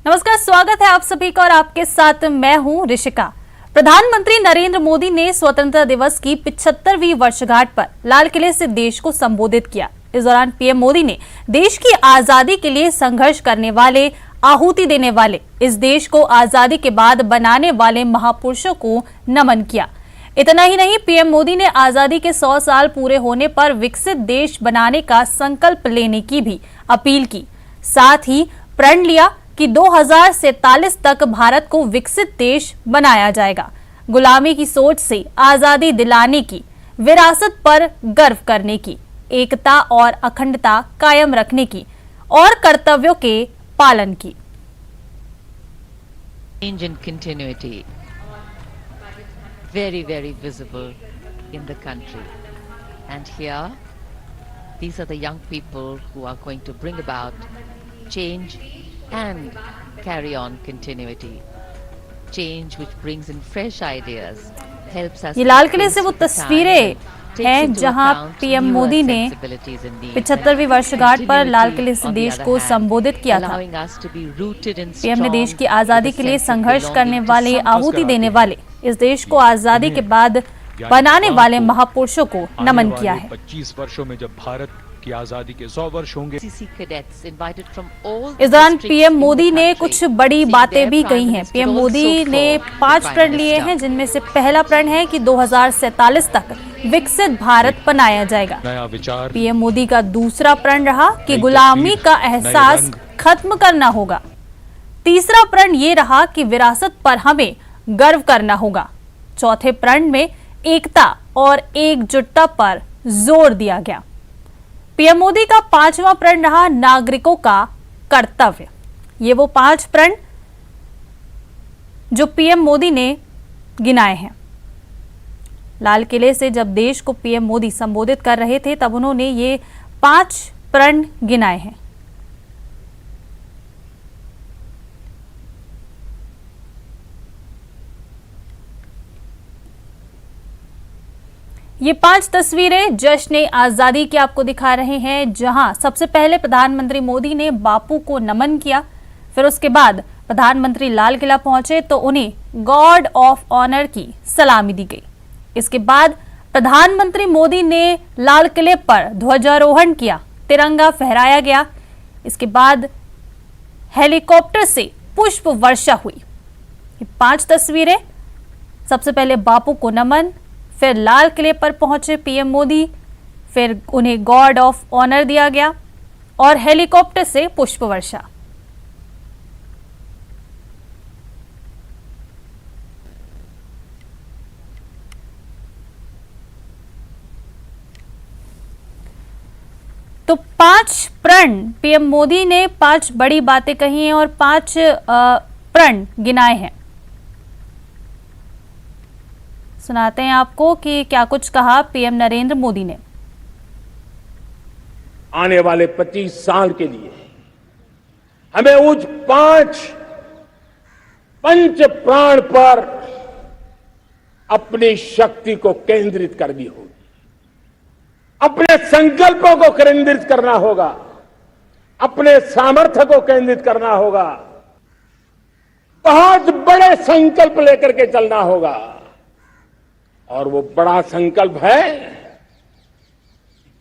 नमस्कार, स्वागत है आप सभी का और आपके साथ मैं हूं ऋषिका। प्रधानमंत्री नरेंद्र मोदी ने स्वतंत्रता दिवस की 75वीं वर्षगांठ पर लाल किले से देश को संबोधित किया। इस दौरान पीएम मोदी ने देश की आजादी के लिए संघर्ष करने वाले, आहुति देने वाले, इस देश को आजादी के बाद बनाने वाले महापुरुषों को नमन किया। इतना ही नहीं, पीएम मोदी ने आजादी के 100 साल पूरे होने पर विकसित देश बनाने का संकल्प लेने की भी अपील की। साथ ही प्रण लिया कि 2047 तक भारत को विकसित देश बनाया जाएगा। गुलामी की सोच से आजादी दिलाने की, विरासत पर गर्व करने की, एकता और अखंडता कायम रखने की और कर्तव्यों के पालन की। Change and continuity, very visible in the country, and here these are the young people who are going to bring about change and carry on continuity. Change which brings in fresh ideas, helps us. ये लाल किले से वो तस्वीरें हैं जहां PM Modi ने 75वीं वर्षगांठ पर लाल किले से देश को संबोधित किया था। पीएम ने देश की आजादी के लिए संघर्ष करने वाले, आहुति देने वाले, इस देश को आजादी के बाद बनाने वाले महापुरुषों को नमन किया है। 25 वर्षों में जब भारत की आजादी के 100 वर्ष होंगे। इस दौरान पीएम मोदी ने कुछ बड़ी बातें भी कही हैं। पीएम मोदी ने 5 प्रण लिए हैं, जिनमें से पहला प्रण है कि 2047 तक विकसित भारत बनाया जाएगा। नया विचार। पीएम मोदी का दूसरा प्रण रहा कि गुलामी का एहसास खत्म करना होगा। तीसरा प्रण ये रहा कि विरासत पर हमें गर्व करना होगा। चौथे प्रण में एकता और एकजुटता पर जोर दिया गया। पीएम मोदी का 5वां प्रण रहा नागरिकों का कर्तव्य। ये वो 5 प्रण जो पीएम मोदी ने गिनाए हैं। लाल किले से जब देश को पीएम मोदी संबोधित कर रहे थे, तब उन्होंने ये 5 प्रण गिनाए हैं। ये 5 तस्वीरें जश्न आजादी की आपको दिखा रहे हैं, जहां सबसे पहले प्रधानमंत्री मोदी ने बापू को नमन किया। फिर उसके बाद प्रधानमंत्री लाल किला पहुंचे तो उन्हें गार्ड ऑफ ऑनर की सलामी दी गई। इसके बाद प्रधानमंत्री मोदी ने लाल किले पर ध्वजारोहण किया, तिरंगा फहराया गया। इसके बाद हेलीकॉप्टर से पुष्प वर्षा हुई। ये 5 तस्वीरें, सबसे पहले बापू को नमन, फिर लाल किले पर पहुंचे पीएम मोदी, फिर उन्हें गार्ड ऑफ ऑनर दिया गया और हेलीकॉप्टर से पुष्प वर्षा। तो 5 प्रण, पीएम मोदी ने 5 बड़ी बातें कही हैं और 5 प्रण गिनाए हैं। सुनाते हैं आपको कि क्या कुछ कहा पीएम नरेंद्र मोदी ने। आने वाले 25 साल के लिए हमें उस 5 पंच प्राण पर अपनी शक्ति को केंद्रित करनी होगी, अपने संकल्पों को केंद्रित करना होगा, अपने सामर्थ्य को केंद्रित करना होगा, बहुत बड़े संकल्प लेकर के चलना होगा। और वो बड़ा संकल्प है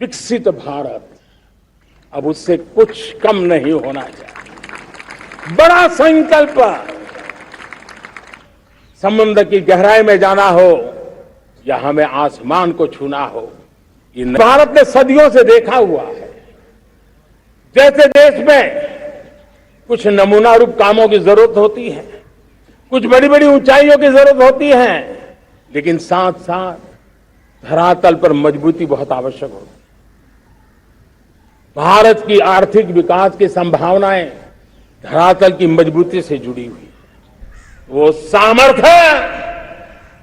विकसित भारत। अब उससे कुछ कम नहीं होना चाहिए। बड़ा संकल्प, समुद्र की गहराई में जाना हो या हमें आसमान को छूना हो, ये भारत ने सदियों से देखा हुआ है। जैसे देश में कुछ नमूना रूप कामों की जरूरत होती है, कुछ बड़ी बड़ी ऊंचाइयों की जरूरत होती है, लेकिन साथ साथ धरातल पर मजबूती बहुत आवश्यक होती है। भारत की आर्थिक विकास की संभावनाएं धरातल की मजबूती से जुड़ी हुई है। वो सामर्थ्य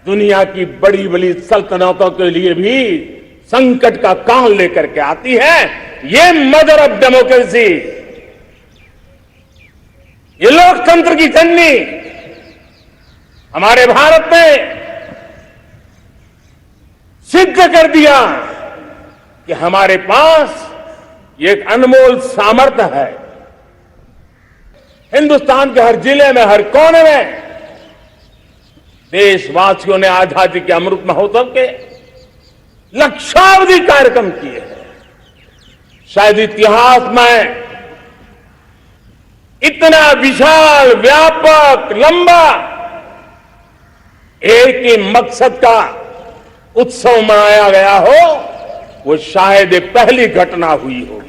दुनिया की बड़ी बड़ी सल्तनतों के लिए भी संकट का काल लेकर के आती है। ये मदर ऑफ डेमोक्रेसी, ये लोकतंत्र की जननी हमारे भारत ने सिद्ध कर दिया कि हमारे पास ये एक अनमोल सामर्थ्य है हिंदुस्तान के हर जिले में, हर कोने में देशवासियों ने आजादी के अमृत महोत्सव के लक्षावधि कार्यक्रम किए हैं। शायद इतिहास में इतना विशाल, व्यापक, लंबा एक ही मकसद का उत्सव मनाया गया हो, वो शायद ये पहली घटना हुई हो।